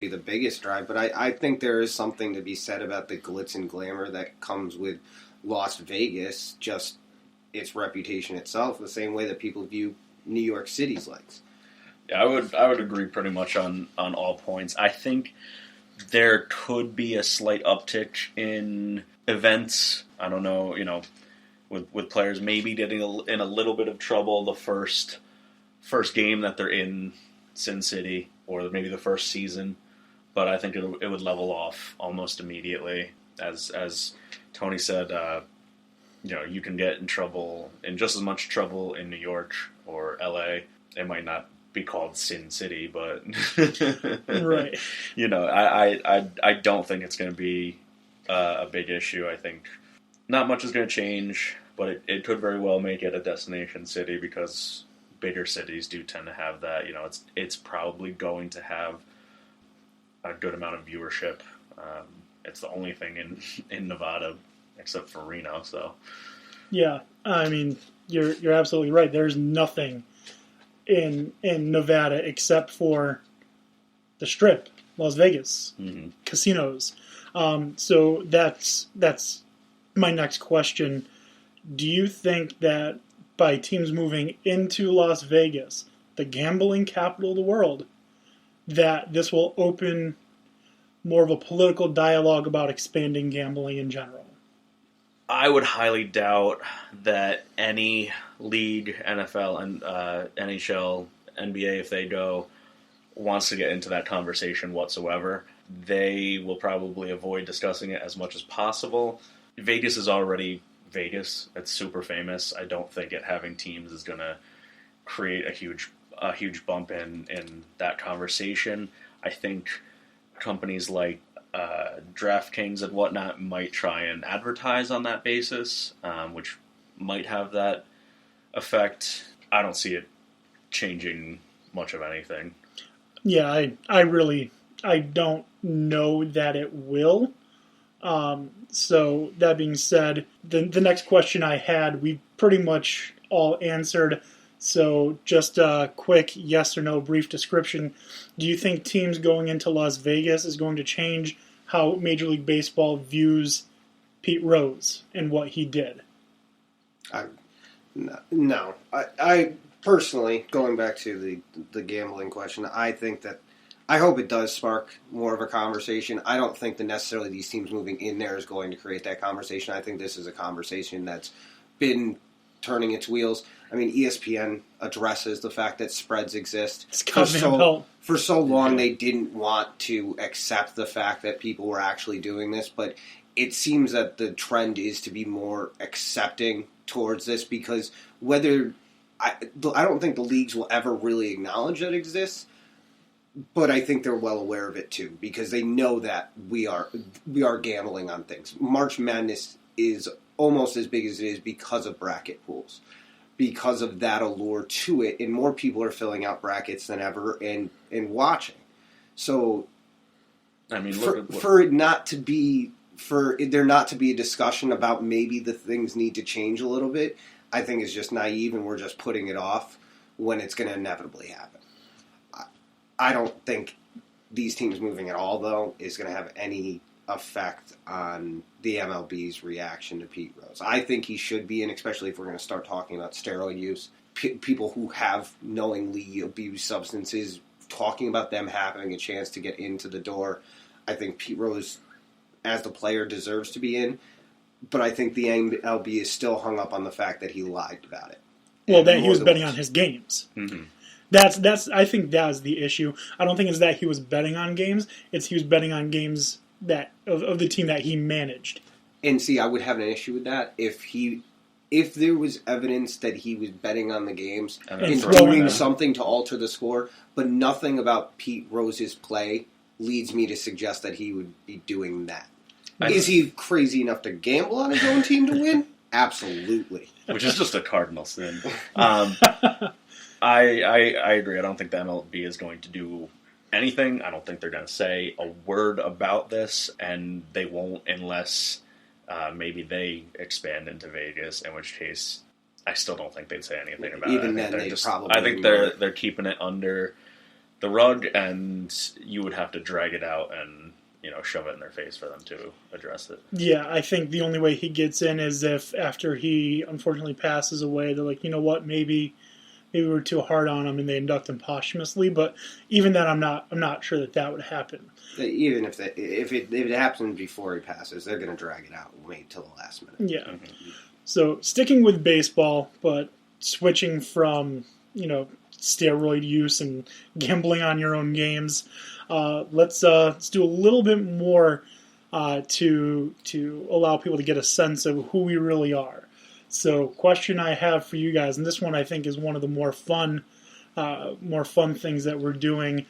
be the biggest drive, but I think there is something to be said about the glitz and glamour that comes with Las Vegas, just its reputation itself, the same way that people view New York City's lights. Yeah, I would agree pretty much on all points. I think there could be a slight uptick in events. I don't know, with players maybe getting in a little bit of trouble the first game that they're in Sin City, or maybe the first season. But I think it would level off almost immediately. As Tony said, you can get in just as much trouble in New York or LA. It might not be called Sin City, but right. I don't think it's going to be a big issue. I think not much is going to change, but it could very well make it a destination city because bigger cities do tend to have that. It's probably going to have a good amount of viewership. It's the only thing in Nevada except for Reno. So yeah, I mean you're absolutely right. There's nothing in Nevada except for the Strip, Las Vegas, casinos. So that's my next question. Do you think that by teams moving into Las Vegas, the gambling capital of the world, that this will open more of a political dialogue about expanding gambling in general? I would highly doubt that any league, NFL, and NHL, NBA, if they go, wants to get into that conversation whatsoever. They will probably avoid discussing it as much as possible. Vegas is already Vegas. It's super famous. I don't think it having teams is going to create a huge bump in that conversation. I think companies like DraftKings and whatnot might try and advertise on that basis, which might have that effect. I don't see it changing much of anything. Yeah, I don't know that it will. So that being said, the next question I had, we pretty much all answered. So just a quick yes or no brief description. Do you think teams going into Las Vegas is going to change how Major League Baseball views Pete Rose and what he did? No. I personally, going back to the gambling question, I think that I hope it does spark more of a conversation. I don't think that necessarily these teams moving in there is going to create that conversation. I think this is a conversation that's been turning its wheels. I mean, ESPN addresses the fact that spreads exist. For so long, they didn't want to accept the fact that people were actually doing this, but it seems that the trend is to be more accepting towards this because I don't think the leagues will ever really acknowledge that it exists, but I think they're well aware of it too because they know that we are gambling on things. March Madness is almost as big as it is because of bracket pools, because of that allure to it, and more people are filling out brackets than ever and watching. So, I mean, for there not to be a discussion about maybe the things need to change a little bit, I think is just naive, and we're just putting it off when it's going to inevitably happen. I don't think these teams moving at all, though, is going to have any effect on the MLB's reaction to Pete Rose. I think he should be in, especially if we're going to start talking about steroid use. People who have knowingly abused substances, talking about them having a chance to get into the door. I think Pete Rose, as the player, deserves to be in, but I think the MLB is still hung up on the fact that he lied about it. Well, that he was betting on his games. Mm-hmm. That's. I think that's the issue. I don't think it's that he was betting on games. It's he was betting on games that of the team that he managed. And see, I would have an issue with that if there was evidence that he was betting on the games and doing something to alter the score, but nothing about Pete Rose's play leads me to suggest that he would be doing that. Is he crazy enough to gamble on his own team to win? Absolutely. Which is just a cardinal sin. I agree. I don't think the MLB is going to do anything. I don't think they're going to say a word about this, and they won't unless maybe they expand into Vegas, in which case I still don't think they'd say anything about it. Even then, I think they're keeping it under the rug, and you would have to drag it out and shove it in their face for them to address it. Yeah, I think the only way he gets in is if after he unfortunately passes away, they're like, you know what, maybe we were too hard on him and they induct him posthumously. But even then, I'm not sure that would happen. Even if it happens before he passes, they're going to drag it out and wait till the last minute. Yeah. Mm-hmm. So sticking with baseball, but switching from steroid use and gambling on your own games. Let's do a little bit more to allow people to get a sense of who we really are. So, question I have for you guys, and this one I think is one of the more fun things that we're doing.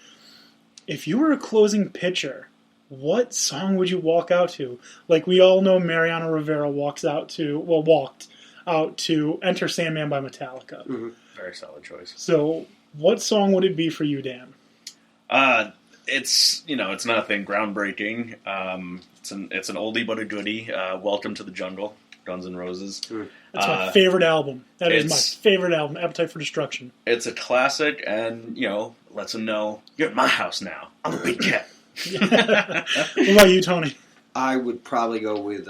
If you were a closing pitcher, what song would you walk out to? Like we all know, Mariano Rivera walked out to "Enter Sandman" by Metallica. Mm-hmm. Very solid choice. So, what song would it be for you, Dan? It's nothing groundbreaking. It's an oldie but a goodie. Welcome to the Jungle, Guns N' Roses. That's my favorite album. That is my favorite album, Appetite for Destruction. It's a classic, and lets them know you're at my house now. I'm a big cat. What about you, Tony? I would probably go with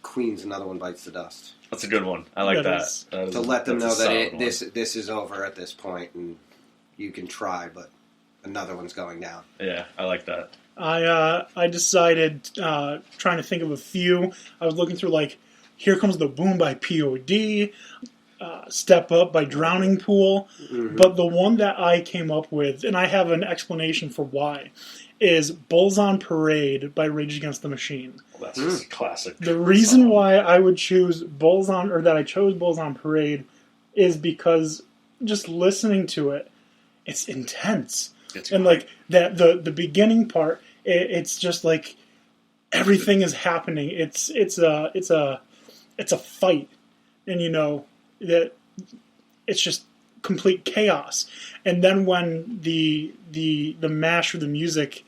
Queen's "Another One Bites the Dust." That's a good one. I like that. To let them know that this is over at this point, and you can try, but another one's going down. Yeah, I like that. I decided, trying to think of a few, I was looking through, like, Here Comes the Boom by P.O.D., Step Up by Drowning Pool, but the one that I came up with, and I have an explanation for why, is Bulls on Parade by Rage Against the Machine. Well, that's just a classic. The reason why I would choose I chose Bulls on Parade is because just listening to it, it's intense. And like that, the beginning part, it's just like everything is happening. It's a fight, and that it's just complete chaos. And then when the mash of the music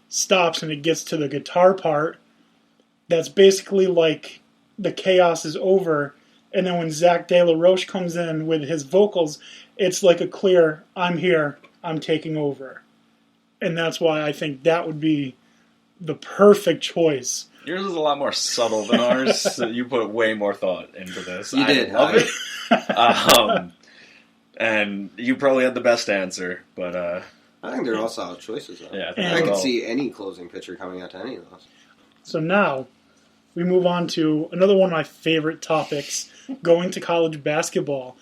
stops and it gets to the guitar part, that's basically like the chaos is over. And then when Zach De La Roche comes in with his vocals, it's like a clear, I'm here, I'm taking over. And that's why I think that would be the perfect choice. Yours is a lot more subtle than ours. So you put way more thought into this. You did. Love it. And you probably had the best answer, but I think they're all solid choices, though. Yeah, I can see any closing pitcher coming out to any of those. So now we move on to another one of my favorite topics, going to college basketball.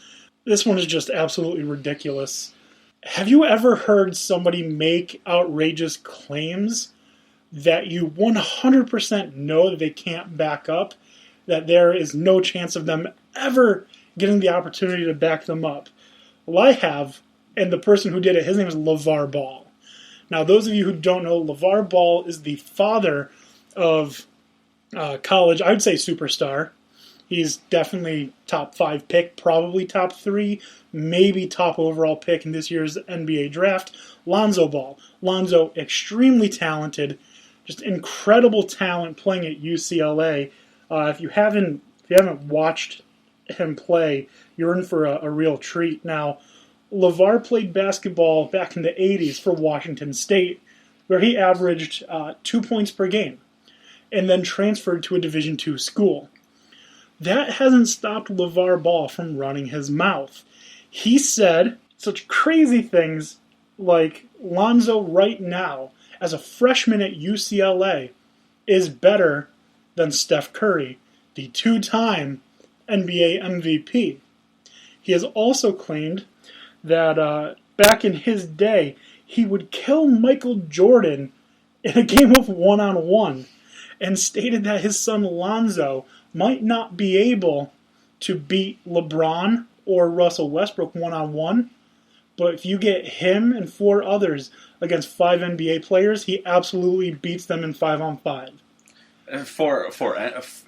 This one is just absolutely ridiculous. Have you ever heard somebody make outrageous claims that you 100% know that they can't back up, that there is no chance of them ever getting the opportunity to back them up? Well, I have, and the person who did it, his name is LeVar Ball. Now, those of you who don't know, LeVar Ball is the father of college, I would say superstar. He's definitely top 5 pick, probably top 3, maybe top overall pick in this year's NBA draft. Lonzo Ball. Lonzo, extremely talented, just incredible talent playing at UCLA. If you haven't watched him play, you're in for a real treat. Now, LeVar played basketball back in the 80s for Washington State, where he averaged 2 points per game, and then transferred to a Division II school. That hasn't stopped LeVar Ball from running his mouth. He said such crazy things like Lonzo right now, as a freshman at UCLA, is better than Steph Curry, the 2-time NBA MVP. He has also claimed that back in his day, he would kill Michael Jordan in a game of one-on-one, and stated that his son Lonzo might not be able to beat LeBron or Russell Westbrook one-on-one, but if you get him and 4 others against 5 NBA players, he absolutely beats them in 5-on-5. For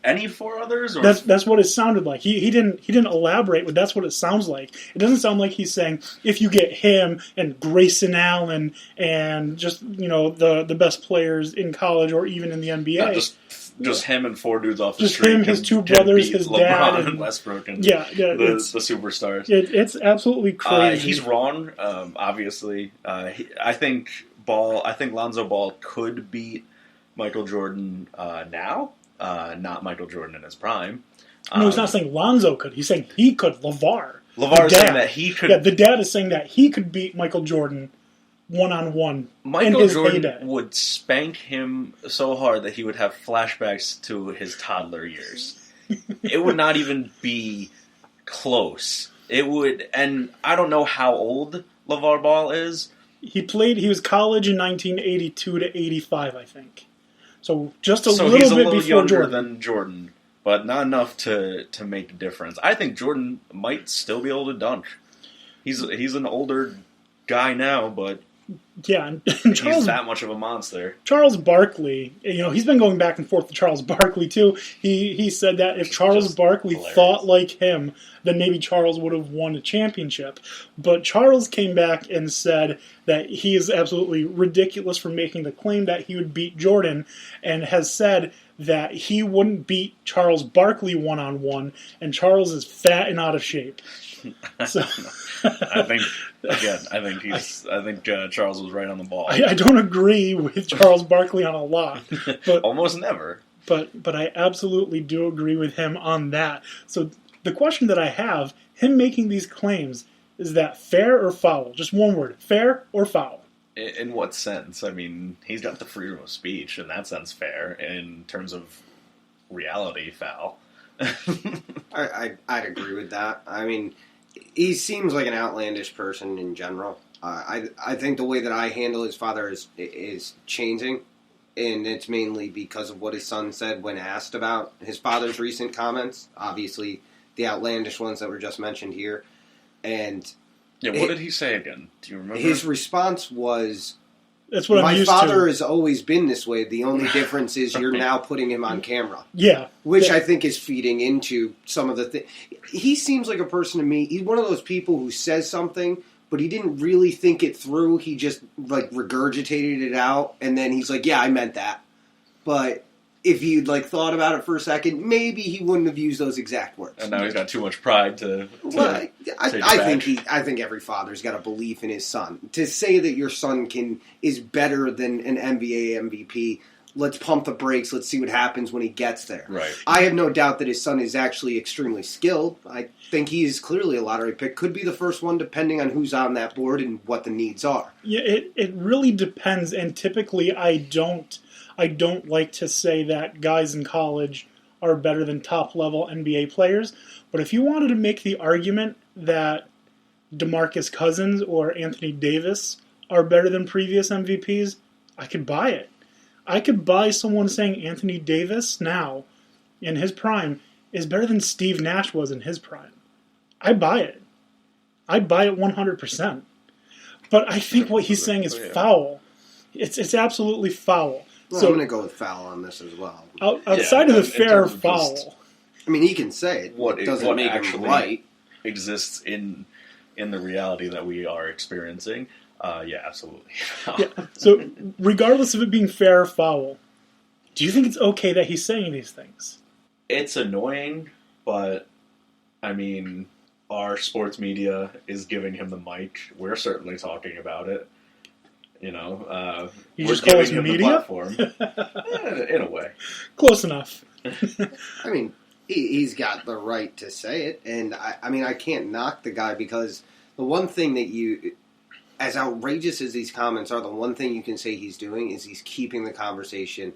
any 4 others? Or? That's what it sounded like. He didn't elaborate, but that's what it sounds like. It doesn't sound like he's saying if you get him and Grayson Allen and just the best players in college or even in the NBA. No, just just him and 4 dudes off the just street. him, his 2 brothers, his LeBron dad, and Westbrook, and the superstars. It's absolutely crazy. He's wrong. Obviously, I think Lonzo Ball could beat Michael Jordan now, not Michael Jordan in his prime. No, he's not saying Lonzo could. He's saying he could. LeVar is saying that he could. Yeah, the dad is saying that he could beat Michael Jordan one-on-one. Michael Jordan would spank him so hard that he would have flashbacks to his toddler years. It would not even be close. It would, and I don't know how old LeVar Ball is. He was college in 1982 to 85, I think. So just a he's little bit before younger Jordan. Than Jordan. But not enough to make a difference. I think Jordan might still be able to dunk. He's an older guy now, but yeah, and he's that much of a monster. Charles Barkley, he's been going back and forth with Charles Barkley too. He said that if Charles Barkley thought like him, then maybe Charles would have won a championship. But Charles came back and said that he is absolutely ridiculous for making the claim that he would beat Jordan, and has said that he wouldn't beat Charles Barkley one-on-one, and Charles is fat and out of shape. So, I think Charles was right on the ball. I don't agree with Charles Barkley on a lot, but almost never. But I absolutely do agree with him on that. So the question that I have, him making these claims, is that fair or foul? Just one word, fair or foul? In what sense? I mean, he's got the freedom of speech. In that sense, fair. In terms of reality, foul. I'd agree with that. I mean, he seems like an outlandish person in general. I think the way that I handle his father is changing, and it's mainly because of what his son said when asked about his father's recent comments. Obviously, the outlandish ones that were just mentioned here. And yeah, what did he say again? Do you remember? His response was, "That's what I'm used to. My father has always been this way. The only difference is you're now putting him on camera." Yeah. Which I think is feeding into some of the things. He seems like a person to me, he's one of those people who says something, but he didn't really think it through. He just, regurgitated it out, and then he's like, yeah, I meant that. But if he'd, thought about it for a second, maybe he wouldn't have used those exact words. And now he's got too much pride to I think every father's got a belief in his son. To say that your son is better than an NBA MVP, let's pump the brakes, let's see what happens when he gets there. Right. I have no doubt that his son is actually extremely skilled. I think he is clearly a lottery pick. Could be the first one depending on who's on that board and what the needs are. Yeah, it really depends, and typically I don't like to say that guys in college are better than top-level NBA players, but if you wanted to make the argument that DeMarcus Cousins or Anthony Davis are better than previous MVPs, I could buy it. I could buy someone saying Anthony Davis now, in his prime, is better than Steve Nash was in his prime. I buy it. I buy it 100%. But I think what he's saying is foul. It's absolutely foul. Well, so, I'm going to go with foul on this as well. Outside of the fair foul. I mean, he can say it. What doesn't make him right. Exists in the reality that we are experiencing. Yeah, absolutely. Yeah. So, regardless of it being fair or foul, do you think it's okay that he's saying these things? It's annoying, but, I mean, our sports media is giving him the mic. We're certainly talking about it. You just call us media? The platform. In a way. Close enough. I mean, he's got the right to say it, and I can't knock the guy, because the one thing that as outrageous as these comments are, the one thing you can say he's doing is he's keeping the conversation,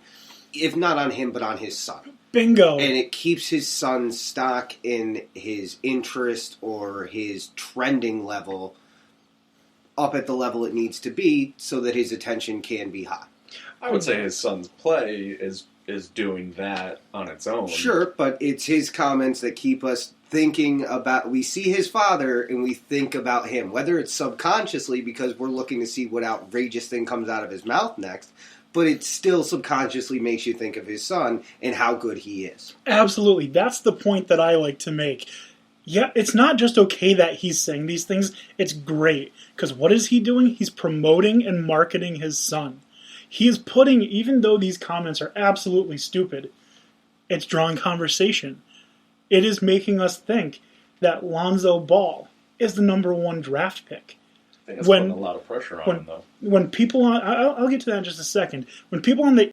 if not on him, but on his son. Bingo. And it keeps his son's stock in his interest or his trending level up at the level it needs to be so that his attention can be high. I would say his son's play is doing that on its own. Sure, but it's his comments that keep us thinking about, we see his father and we think about him, whether it's subconsciously because we're looking to see what outrageous thing comes out of his mouth next, but it still subconsciously makes you think of his son and how good he is. Absolutely. That's the point that I like to make. Yeah, it's not just okay that he's saying these things. It's great. Because what is he doing? He's promoting and marketing his son. He is putting, even though these comments are absolutely stupid, It's drawing conversation. It is making us think that Lonzo Ball is the number 1 draft pick. I think it's putting a lot of pressure on him, though. When people on, I'll get to that in just a second. When people on the